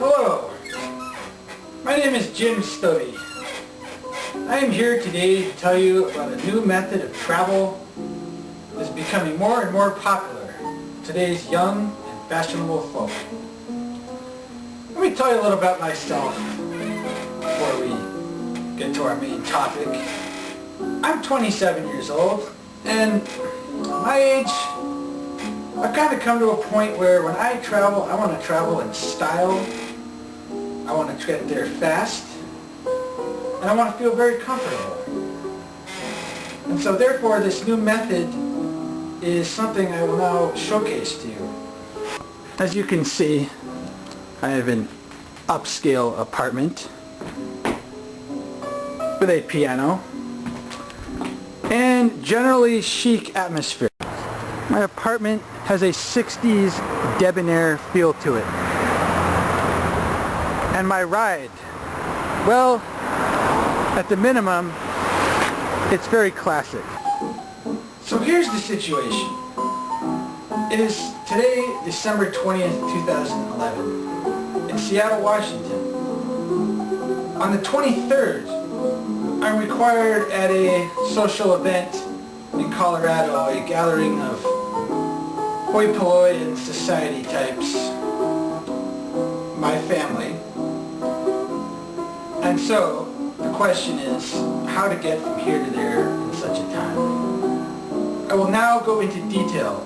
Hello, my name is Jim Stobe. I am here today to tell you about a new method of travel that is becoming more and more popular with today's young and fashionable folk. Let me tell you a little about myself before we get to our main topic. I'm 27 years old, and at my age, I've kind of come to a point where when I travel, I want to travel in style. I want to get there fast, and I want to feel very comfortable. And so therefore this new method is something I will now showcase to you. As you can see, I have an upscale apartment with a piano and generally chic atmosphere. My apartment has a 60s debonair feel to it. And my ride, well, at the minimum, it's very classic. So here's the situation. It is today, December 20th, 2011, in Seattle, Washington. On the 23rd, I'm required at a social event in Colorado, a gathering of hoi polloi and society types, my family. And so, the question is, how to get from here to there in such a time. I will now go into detail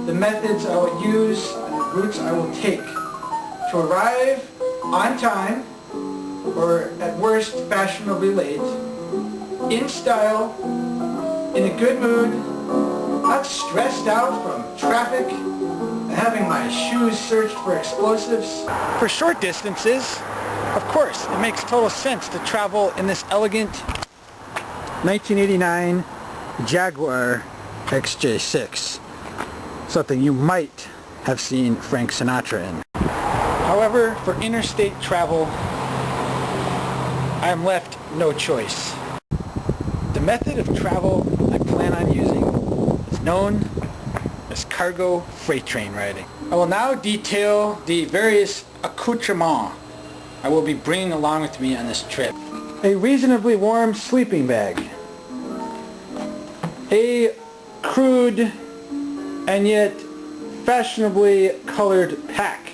the methods I will use and the routes I will take to arrive on time, or at worst fashionably late, in style, in a good mood, not stressed out from traffic and having my shoes searched for explosives. For short distances, of course, it makes total sense to travel in this elegant 1989 Jaguar XJ6, something you might have seen Frank Sinatra in. However, for interstate travel, I am left no choice. The method of travel I plan on using is known as cargo freight train riding. I will now detail the various accoutrements I will be bringing along with me on this trip. A reasonably warm sleeping bag. A crude and yet fashionably colored pack.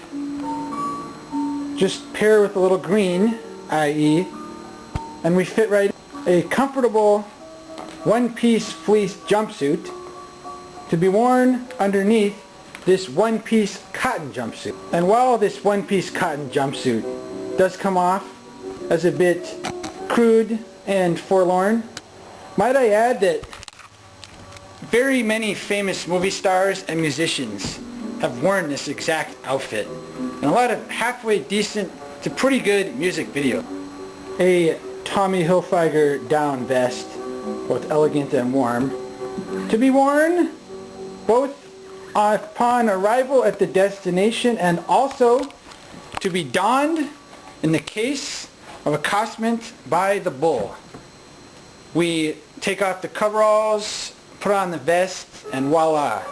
Just pair with a little green, i.e., and we fit right in. A comfortable one-piece fleece jumpsuit to be worn underneath this one-piece cotton jumpsuit. And while this one-piece cotton jumpsuit does come off as a bit crude and forlorn, might I add that very many famous movie stars and musicians have worn this exact outfit in a lot of halfway decent to pretty good music videos. A Tommy Hilfiger down vest, both elegant and warm, to be worn both upon arrival at the destination and also to be donned in the case of accostation by the bull. We take off the coveralls, put on the vest, and voila.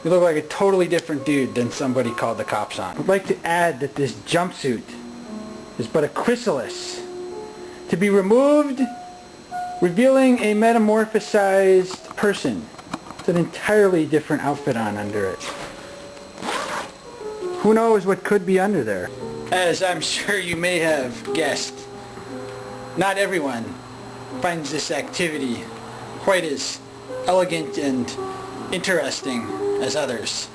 You look like a totally different dude than somebody called the cops on. I'd like to add that this jumpsuit is but a chrysalis to be removed, revealing a metamorphosized person with an entirely different outfit on under it. Who knows what could be under there? As I'm sure you may have guessed, not everyone finds this activity quite as elegant and interesting as others.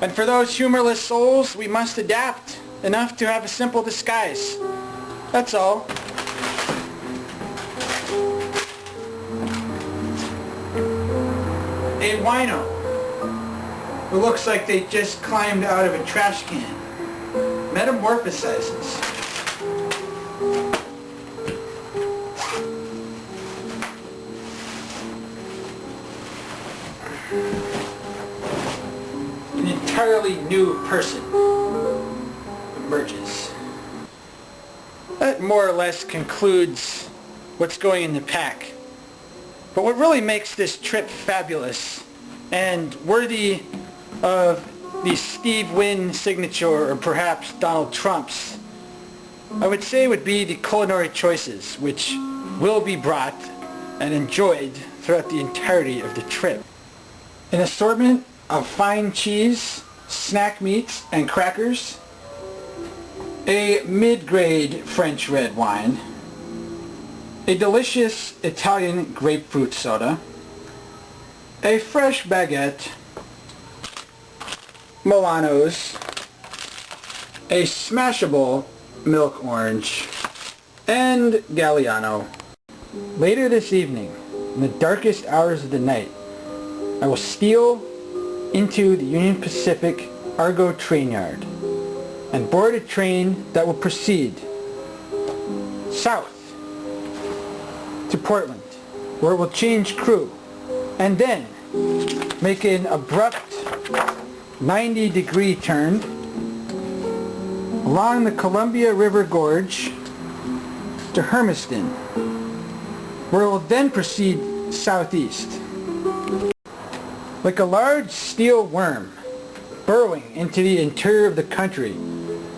And for those humorless souls, we must adapt enough to have a simple disguise. That's all. A wino who looks like they just climbed out of a trash can metamorphosizes. An entirely new person emerges. That more or less concludes what's going in the pack. But what really makes this trip fabulous and worthy of the Steve Wynn signature or perhaps Donald Trump's, I would say would be the culinary choices which will be brought and enjoyed throughout the entirety of the trip. An assortment of fine cheese, snack meats, and crackers, a mid-grade French red wine, a delicious Italian grapefruit soda, a fresh baguette, Milanos, a smashable milk orange, and Galliano. Later this evening, in the darkest hours of the night, I will steal into the Union Pacific Argo train yard and board a train that will proceed south to Portland, where it will change crew and then make an abrupt 90-degree turn along the Columbia River Gorge to Hermiston, where it will then proceed southeast. Like a large steel worm burrowing into the interior of the country,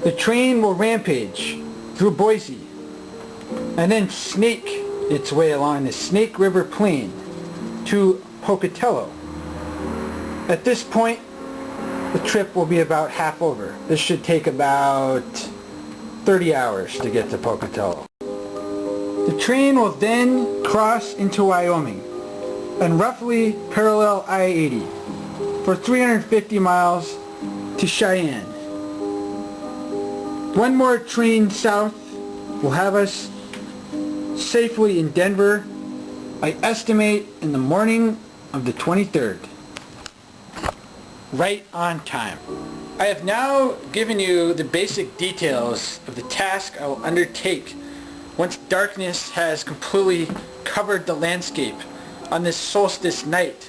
the train will rampage through Boise and then snake its way along the Snake River Plain to Pocatello. At this point, the trip will be about half over. This should take about 30 hours to get to Pocatello. The train will then cross into Wyoming and roughly parallel I-80 for 350 miles to Cheyenne. One more train south will have us safely in Denver, I estimate in the morning of the 23rd. Right on time. I have now given you the basic details of the task I will undertake once darkness has completely covered the landscape on this solstice night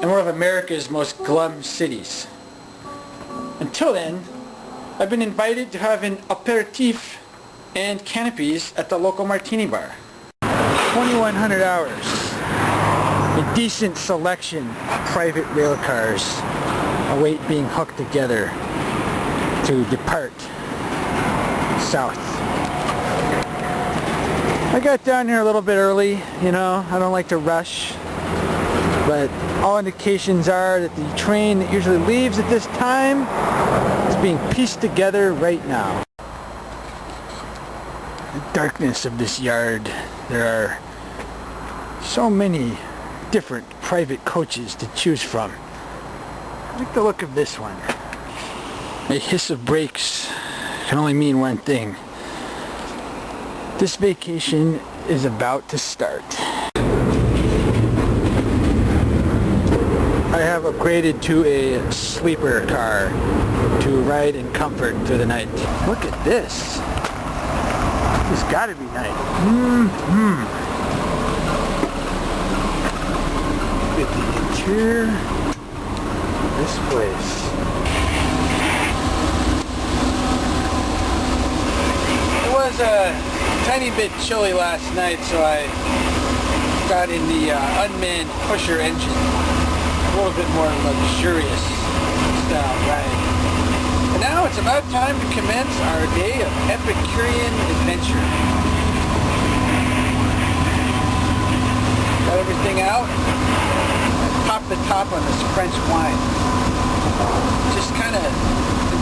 in one of America's most glum cities. Until then, I've been invited to have an aperitif and canopies at the local martini bar. 2,100 hours. A decent selection of private rail cars await being hooked together to depart south. I got down here a little bit early, you know, I don't like to rush, but all indications are that the train that usually leaves at this time is being pieced together right now. The darkness of this yard, there are so many different private coaches to choose from. I like the look of this one. A hiss of brakes can only mean one thing. This vacation is about to start. I have upgraded to a sleeper car to ride in comfort through the night. Look at this. This has got to be nice. Look at the interior of this place. It was a tiny bit chilly last night, so I got in the unmanned pusher engine. A little bit more luxurious style ride. And now it's about time to commence our day of Epicurean adventure. Got everything out. Pop the top on this French wine. Just kind of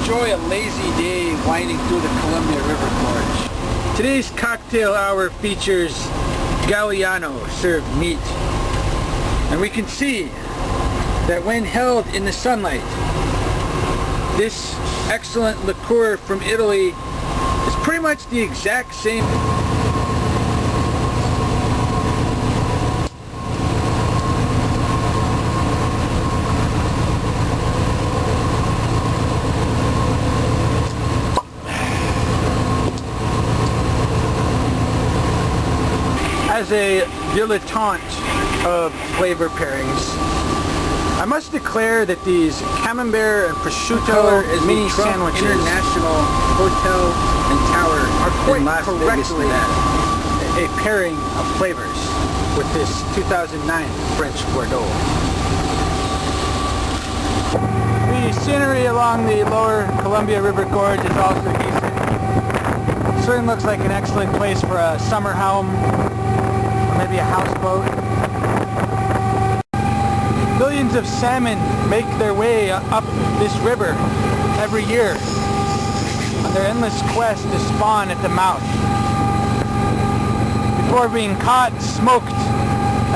enjoy a lazy day winding through the Columbia River Gorge. Today's cocktail hour features Galliano served meat. And we can see that when held in the sunlight, this excellent liqueur from Italy is pretty much the exact same. As a dilettante of flavor pairings, I must declare that these camembert and prosciutto mini sandwiches, International Hotel and Tower, are quite correctly a pairing of flavors with this 2009 French Bordeaux. We The scenery along the lower Columbia River Gorge is also decent. Certainly looks like an excellent place for a summer home, or maybe a houseboat. Millions of salmon make their way up this river every year on their endless quest to spawn at the mouth, before being caught, smoked,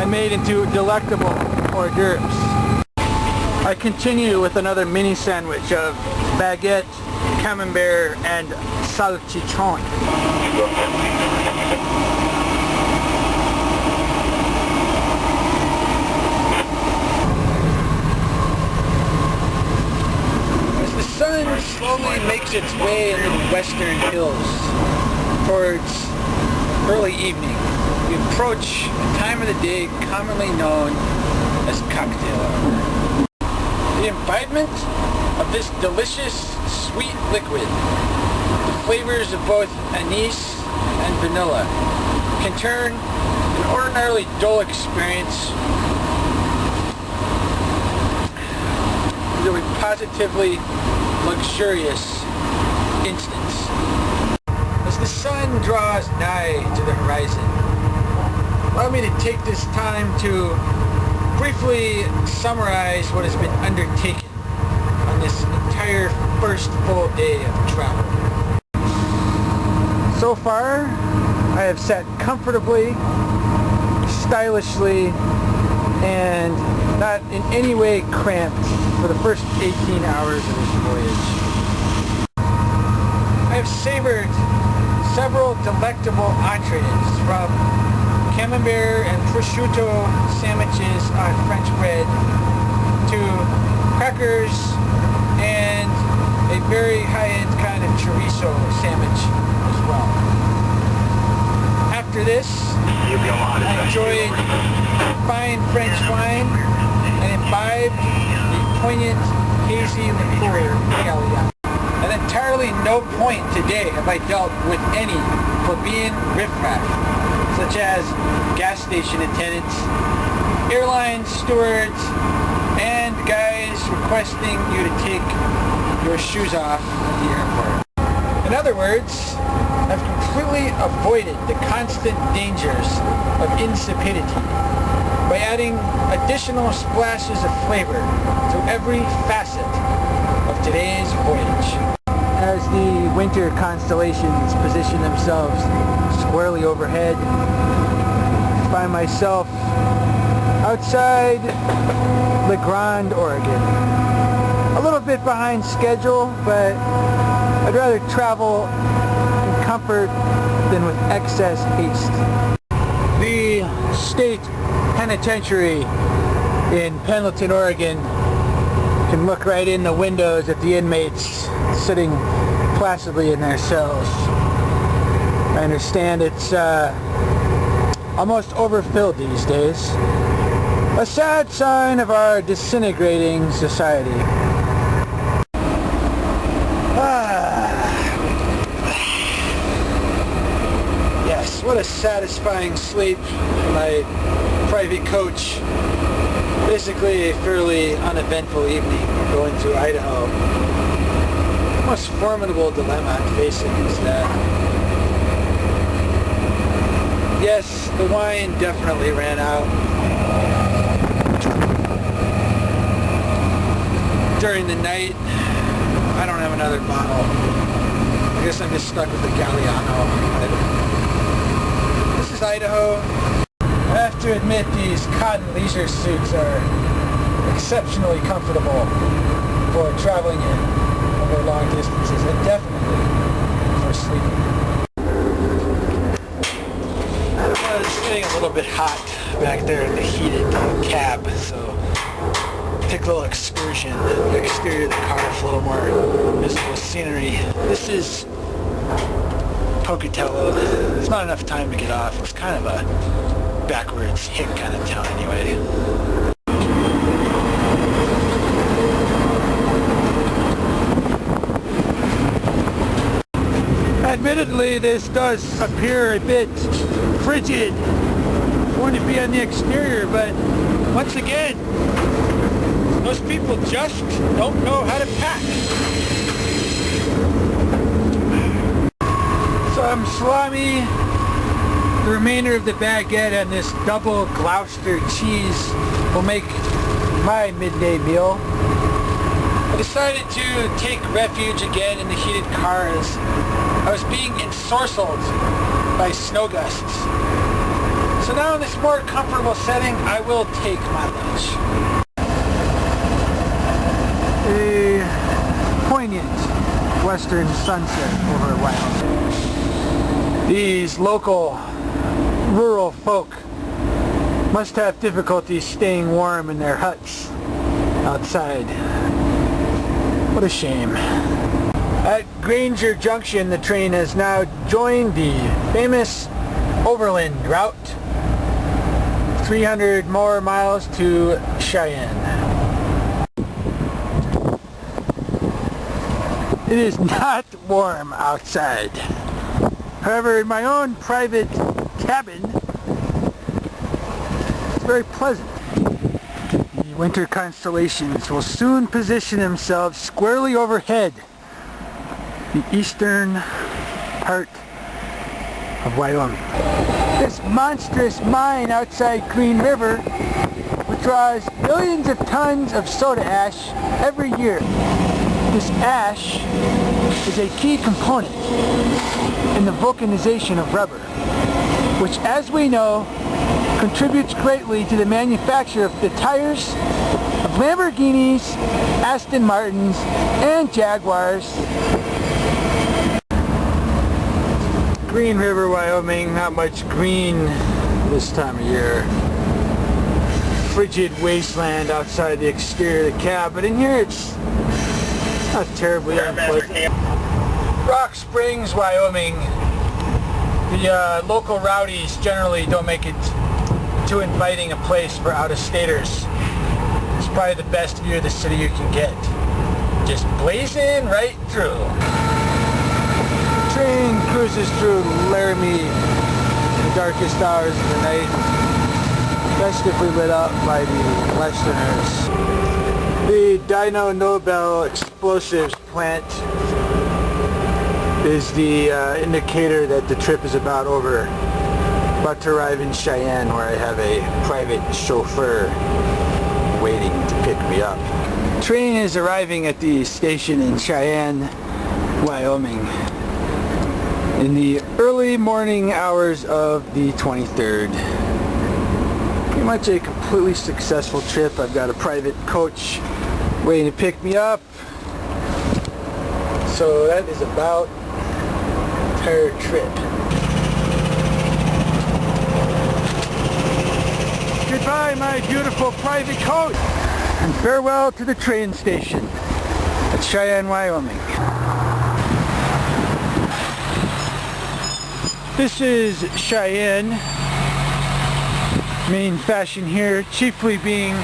and made into delectable hors d'oeuvres. I continue with another mini sandwich of baguette, camembert, and salchichon. As the sun slowly makes its way into the western hills towards early evening, we approach a time of the day commonly known as cocktail hour. The imbibement of this delicious, sweet liquid, the flavors of both anise and vanilla, can turn an ordinarily dull experience into a positively luxurious instance. As the sun draws nigh to the horizon, allow me to take this time to briefly summarize what has been undertaken on this entire first full day of travel. So far, I have sat comfortably, stylishly, and not in any way cramped for the first 18 hours of this voyage. I have savored several delectable entrees, from camembert and prosciutto sandwiches on French bread to crackers and a very high-end kind of chorizo sandwich as well. After this, I enjoyed fine French wine and imbibed the poignant, hazy liqueur Galliano. At entirely no point today have I dealt with any plebeian riffraff, such as gas station attendants, airline stewards, and guys requesting you to take your shoes off at the airport. In other words, I've completely avoided the constant dangers of insipidity by adding additional splashes of flavor to every facet of today's voyage. As the winter constellations position themselves squarely overhead, I find myself outside La Grande, Oregon. A little bit behind schedule, but I'd rather travel in comfort than with excess haste. The state penitentiary in Pendleton, Oregon can look right in the windows at the inmates sitting placidly in their cells. I understand it's almost overfilled these days. A sad sign of our disintegrating society. Yes, what a satisfying sleep in my private coach. Basically a fairly uneventful evening going to Idaho. The most formidable dilemma I'm facing is that, yes, the wine definitely ran out during the night. I don't have another bottle. I guess I'm just stuck with the Galliano. This is Idaho. I have to admit these cotton leisure suits are exceptionally comfortable for traveling in over long distances, and definitely for sleeping. It was getting a little bit hot back there in the heated cab, so take a little excursion in the exterior of the car for a little more visible scenery. This is Pocatello. There's not enough time to get off. It's kind of a backwards, hick kind of town anyway. Admittedly, this does appear a bit frigid going to be on the exterior, but once again, Those people just don't know how to pack. Some salami, the remainder of the baguette, and this double Gloucester cheese will make my midday meal. I decided to take refuge again in the heated car as I was being ensorcelled by snow gusts. So now in this more comfortable setting, I will take my lunch. A poignant western sunset over Wyoming. These local rural folk must have difficulty staying warm in their huts outside. What a shame. At Granger Junction, the train has now joined the famous overland route. 300 more miles to Cheyenne. It is not warm outside. However, in my own private cabin, it's very pleasant. The winter constellations will soon position themselves squarely overhead the eastern part of Wyoming. This monstrous mine outside Green River, which draws millions of tons of soda ash every year. This ash is a key component in the vulcanization of rubber, which, as we know, contributes greatly to the manufacture of the tires of Lamborghinis, Aston Martins, and Jaguars. Green River, Wyoming, not much green this time of year. Frigid wasteland outside the exterior of the cab, but in here it's not terribly unpleasant. Rock Springs, Wyoming. The local rowdies generally don't make it too inviting a place for out-of-staters. It's probably the best view of the city you can get. Just blazing right through. Train cruises through Laramie in the darkest hours of the night, festively lit up by the Westerners. The Dino Nobel explosives plant is the indicator that the trip is about over. About to arrive in Cheyenne, where I have a private chauffeur waiting to pick me up. Train is arriving at the station in Cheyenne, Wyoming, in the early morning hours of the 23rd. Pretty much a completely successful trip. I've got a private coach waiting to pick me up. So that is about the entire trip. Goodbye, my beautiful private coach, and farewell to the train station at Cheyenne, Wyoming. This is Cheyenne. Main fashion here chiefly being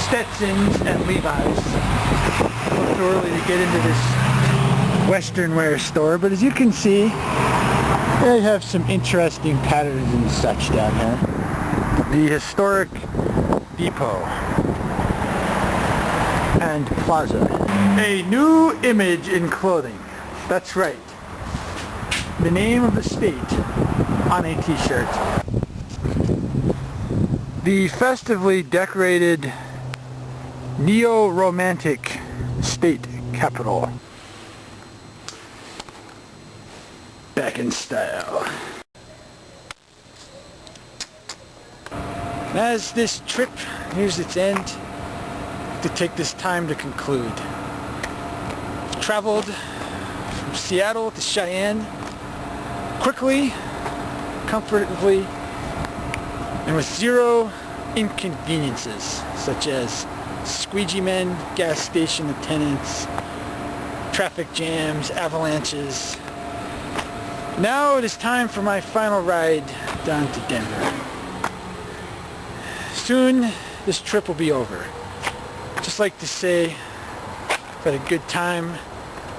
Stetsons and Levi's. A little too early to get into this Western wear store, but as you can see, they have some interesting patterns and such down here. The historic depot and plaza. A new image in clothing. That's right. The name of the state on a t-shirt. The festively decorated neo-romantic state capitol. Back in style. As this trip nears its end, to take this time to conclude. Traveled from Seattle to Cheyenne quickly, comfortably, and with zero inconveniences such as squeegee men, gas station attendants, traffic jams, avalanches. Now it is time for my final ride down to Denver. Soon this trip will be over. Just like to say, I've had a good time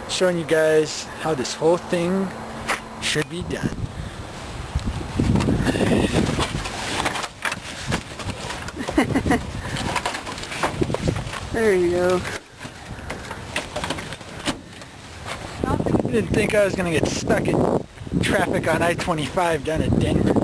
showing you guys how this whole thing should be done. There you go. I didn't think I was going to get stuck in traffic on I-25 down at Denver.